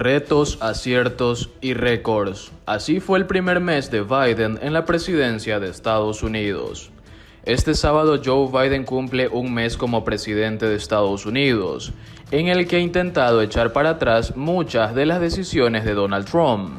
Retos, aciertos y récords. Así fue el primer mes de Biden en la presidencia de Estados Unidos. Este sábado Joe Biden cumple un mes como presidente de Estados Unidos, en el que ha intentado echar para atrás muchas de las decisiones de Donald Trump.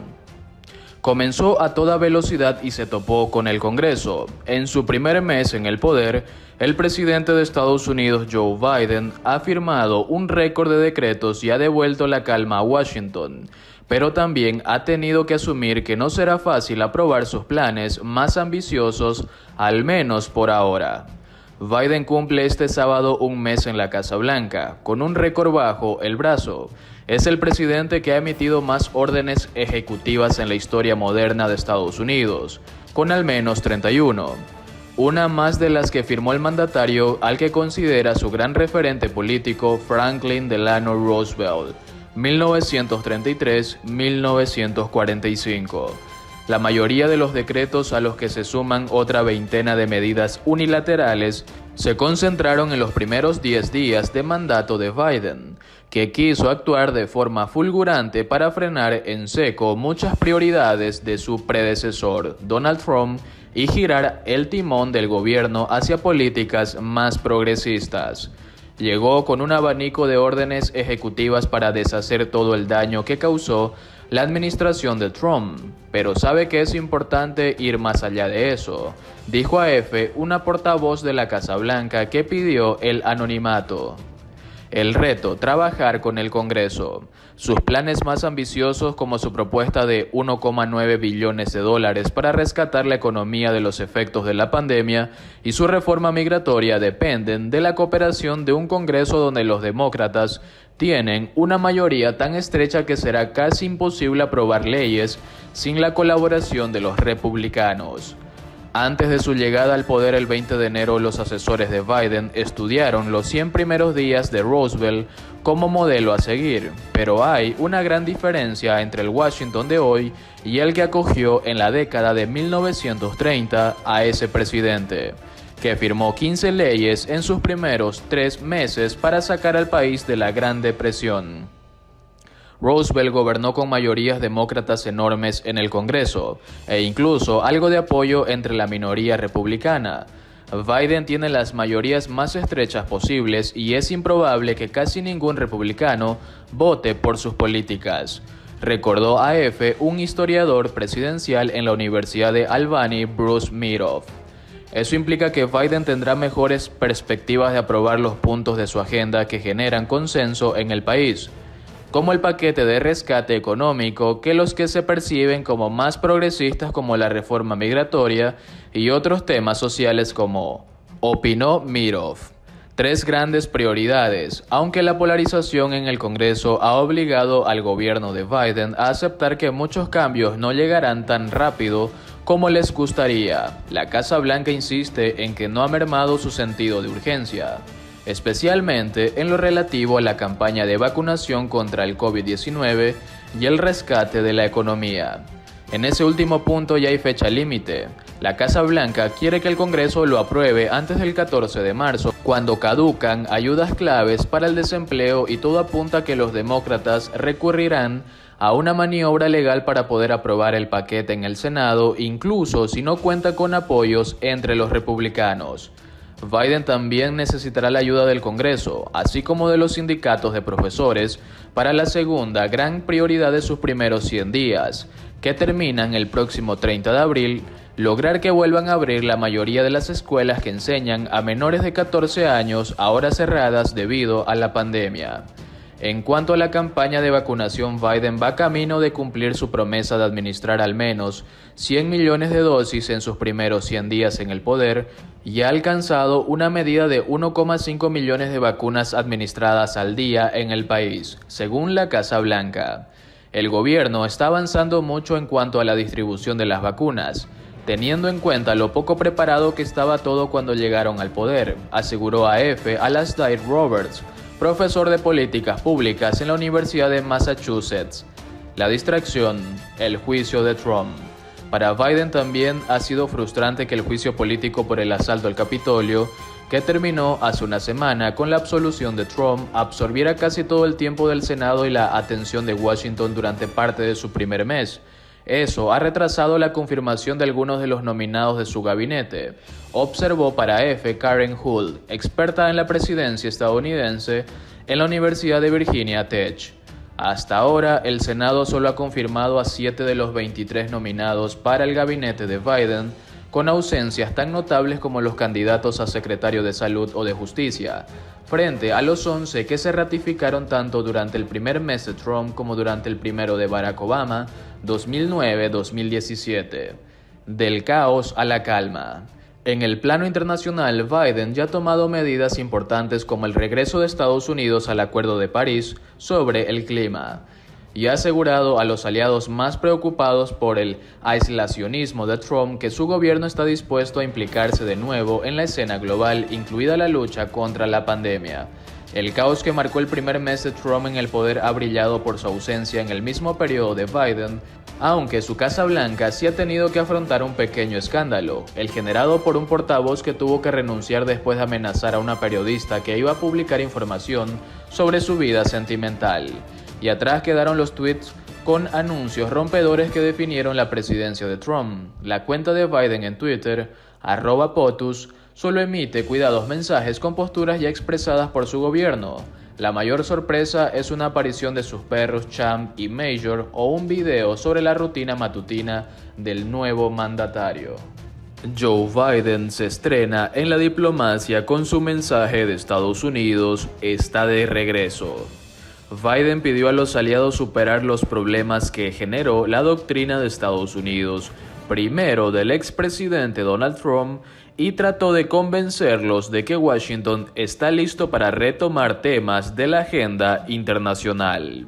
Comenzó a toda velocidad y se topó con el Congreso. En su primer mes en el poder, el presidente de Estados Unidos, Joe Biden, ha firmado un récord de decretos y ha devuelto la calma a Washington, pero también ha tenido que asumir que no será fácil aprobar sus planes más ambiciosos, al menos por ahora. Biden cumple este sábado un mes en la Casa Blanca, con un récord bajo el brazo. Es el presidente que ha emitido más órdenes ejecutivas en la historia moderna de Estados Unidos, con al menos 31. Una más de las que firmó el mandatario al que considera su gran referente político Franklin Delano Roosevelt, 1933-1945. La mayoría de los decretos, a los que se suman otra veintena de medidas unilaterales, se concentraron en los primeros 10 días de mandato de Biden, que quiso actuar de forma fulgurante para frenar en seco muchas prioridades de su predecesor, Donald Trump, y girar el timón del gobierno hacia políticas más progresistas. Llegó con un abanico de órdenes ejecutivas para deshacer todo el daño que causó la administración de Trump, pero sabe que es importante ir más allá de eso, dijo a EFE una portavoz de la Casa Blanca que pidió el anonimato. El reto, trabajar con el Congreso. Sus planes más ambiciosos, como su propuesta de $1,9 billones para rescatar la economía de los efectos de la pandemia, y su reforma migratoria dependen de la cooperación de un Congreso donde los demócratas tienen una mayoría tan estrecha que será casi imposible aprobar leyes sin la colaboración de los republicanos. Antes de su llegada al poder el 20 de enero, los asesores de Biden estudiaron los 100 primeros días de Roosevelt como modelo a seguir, pero hay una gran diferencia entre el Washington de hoy y el que acogió en la década de 1930 a ese presidente, que firmó 15 leyes en sus primeros 3 meses para sacar al país de la Gran Depresión. Roosevelt gobernó con mayorías demócratas enormes en el Congreso, e incluso algo de apoyo entre la minoría republicana. Biden tiene las mayorías más estrechas posibles y es improbable que casi ningún republicano vote por sus políticas, recordó a EFE un historiador presidencial en la Universidad de Albany, Bruce Meadoff. Eso implica que Biden tendrá mejores perspectivas de aprobar los puntos de su agenda que generan consenso en el país, como el paquete de rescate económico, que los que se perciben como más progresistas, como la reforma migratoria y otros temas sociales, como opinó Meadoff. 3 grandes prioridades, aunque la polarización en el Congreso ha obligado al gobierno de Biden a aceptar que muchos cambios no llegarán tan rápido como les gustaría. La Casa Blanca insiste en que no ha mermado su sentido de urgencia, especialmente en lo relativo a la campaña de vacunación contra el COVID-19 y el rescate de la economía. En ese último punto ya hay fecha límite. La Casa Blanca quiere que el Congreso lo apruebe antes del 14 de marzo, cuando caducan ayudas claves para el desempleo, y todo apunta a que los demócratas recurrirán a una maniobra legal para poder aprobar el paquete en el Senado, incluso si no cuenta con apoyos entre los republicanos. Biden también necesitará la ayuda del Congreso, así como de los sindicatos de profesores, para la segunda gran prioridad de sus primeros 100 días, que terminan el próximo 30 de abril, lograr que vuelvan a abrir la mayoría de las escuelas que enseñan a menores de 14 años, ahora cerradas debido a la pandemia. En cuanto a la campaña de vacunación, Biden va camino de cumplir su promesa de administrar al menos 100 millones de dosis en sus primeros 100 días en el poder, y ha alcanzado una medida de 1,5 millones de vacunas administradas al día en el país, según la Casa Blanca. El gobierno está avanzando mucho en cuanto a la distribución de las vacunas, teniendo en cuenta lo poco preparado que estaba todo cuando llegaron al poder, aseguró a EFE Alasdair Roberts, profesor de políticas públicas en la Universidad de Massachusetts. La distracción, el juicio de Trump. Para Biden también ha sido frustrante que el juicio político por el asalto al Capitolio, que terminó hace una semana con la absolución de Trump, absorbiera casi todo el tiempo del Senado y la atención de Washington durante parte de su primer mes. Eso ha retrasado la confirmación de algunos de los nominados de su gabinete, observó para EFE Karen Hull, experta en la presidencia estadounidense en la Universidad de Virginia Tech. Hasta ahora, el Senado solo ha confirmado a 7 de los 23 nominados para el gabinete de Biden, con ausencias tan notables como los candidatos a secretario de Salud o de Justicia, frente a los 11 que se ratificaron tanto durante el primer mes de Trump como durante el primero de Barack Obama, 2009-2017. Del caos a la calma. En el plano internacional, Biden ya ha tomado medidas importantes como el regreso de Estados Unidos al Acuerdo de París sobre el clima, y ha asegurado a los aliados más preocupados por el aislacionismo de Trump que su gobierno está dispuesto a implicarse de nuevo en la escena global, incluida la lucha contra la pandemia. El caos que marcó el primer mes de Trump en el poder ha brillado por su ausencia en el mismo periodo de Biden, aunque su Casa Blanca sí ha tenido que afrontar un pequeño escándalo, el generado por un portavoz que tuvo que renunciar después de amenazar a una periodista que iba a publicar información sobre su vida sentimental. Y atrás quedaron los tweets con anuncios rompedores que definieron la presidencia de Trump. La cuenta de Biden en Twitter, @POTUS, solo emite cuidados mensajes con posturas ya expresadas por su gobierno. La mayor sorpresa es una aparición de sus perros Champ y Major o un video sobre la rutina matutina del nuevo mandatario. Joe Biden se estrena en la diplomacia con su mensaje de Estados Unidos está de regreso. Biden pidió a los aliados superar los problemas que generó la doctrina de Estados Unidos, primero del expresidente Donald Trump, y trató de convencerlos de que Washington está listo para retomar temas de la agenda internacional.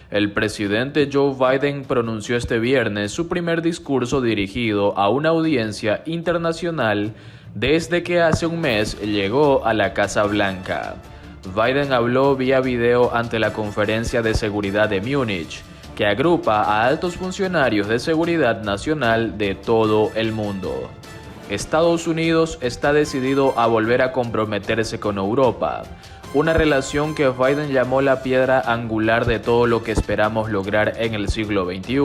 El presidente Joe Biden pronunció este viernes su primer discurso dirigido a una audiencia internacional desde que hace un mes llegó a la Casa Blanca. Biden habló vía video ante la Conferencia de Seguridad de Múnich, que agrupa a altos funcionarios de seguridad nacional de todo el mundo. Estados Unidos está decidido a volver a comprometerse con Europa, una relación que Biden llamó la piedra angular de todo lo que esperamos lograr en el siglo XXI.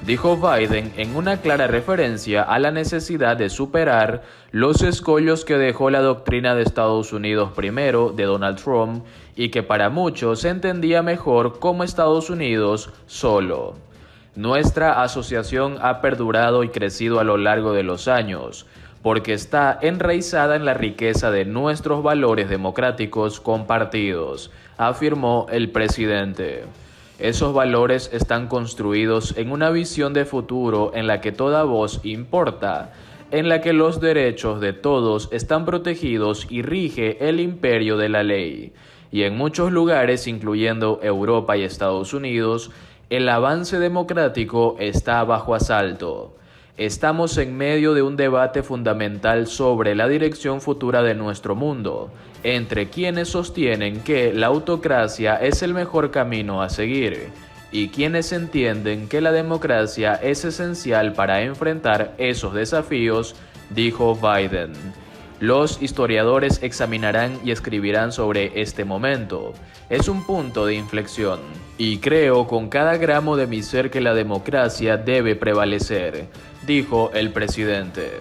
Dijo Biden en una clara referencia a la necesidad de superar los escollos que dejó la doctrina de Estados Unidos primero de Donald Trump y que para muchos se entendía mejor como Estados Unidos solo. Nuestra asociación ha perdurado y crecido a lo largo de los años, porque está enraizada en la riqueza de nuestros valores democráticos compartidos, afirmó el presidente. Esos valores están construidos en una visión de futuro en la que toda voz importa, en la que los derechos de todos están protegidos y rige el imperio de la ley. Y en muchos lugares, incluyendo Europa y Estados Unidos, el avance democrático está bajo asalto. Estamos en medio de un debate fundamental sobre la dirección futura de nuestro mundo, entre quienes sostienen que la autocracia es el mejor camino a seguir y quienes entienden que la democracia es esencial para enfrentar esos desafíos, dijo Biden. Los historiadores examinarán y escribirán sobre este momento. Es un punto de inflexión, y creo con cada gramo de mi ser que la democracia debe prevalecer, dijo el presidente.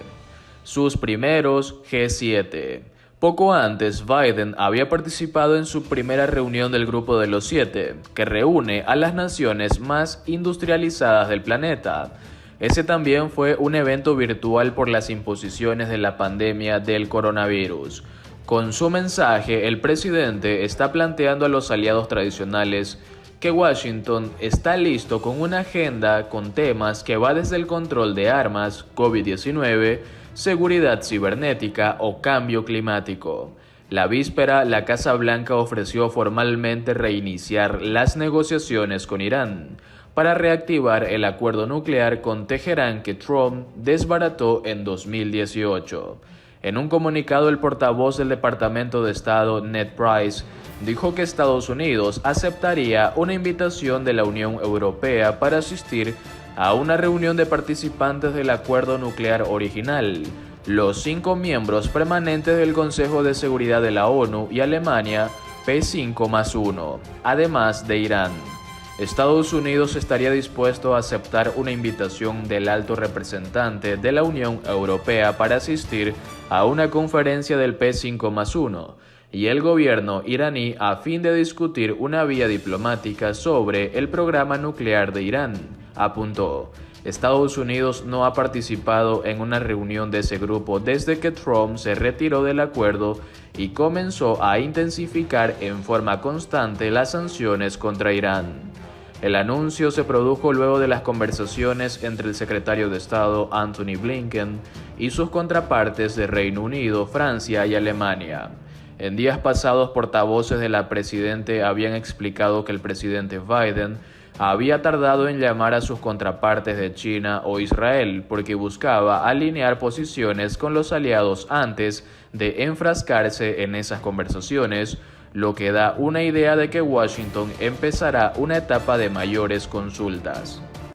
Sus primeros G7. Poco antes, Biden había participado en su primera reunión del Grupo de los Siete, que reúne a las naciones más industrializadas del planeta. Ese también fue un evento virtual por las imposiciones de la pandemia del coronavirus. Con su mensaje, el presidente está planteando a los aliados tradicionales que Washington está listo con una agenda con temas que va desde el control de armas, COVID-19, seguridad cibernética o cambio climático. La víspera, la Casa Blanca ofreció formalmente reiniciar las negociaciones con Irán para reactivar el acuerdo nuclear con Teherán que Trump desbarató en 2018. En un comunicado, el portavoz del Departamento de Estado, Ned Price, dijo que Estados Unidos aceptaría una invitación de la Unión Europea para asistir a una reunión de participantes del acuerdo nuclear original, los 5 miembros permanentes del Consejo de Seguridad de la ONU y Alemania P5+1, además de Irán. Estados Unidos estaría dispuesto a aceptar una invitación del alto representante de la Unión Europea para asistir a una conferencia del P5+1 y el gobierno iraní a fin de discutir una vía diplomática sobre el programa nuclear de Irán, apuntó. Estados Unidos no ha participado en una reunión de ese grupo desde que Trump se retiró del acuerdo y comenzó a intensificar en forma constante las sanciones contra Irán. El anuncio se produjo luego de las conversaciones entre el secretario de Estado Antony Blinken y sus contrapartes de Reino Unido, Francia y Alemania. En días pasados, portavoces de la presidente habían explicado que el presidente Biden había tardado en llamar a sus contrapartes de China o Israel porque buscaba alinear posiciones con los aliados antes de enfrascarse en esas conversaciones, lo que da una idea de que Washington empezará una etapa de mayores consultas.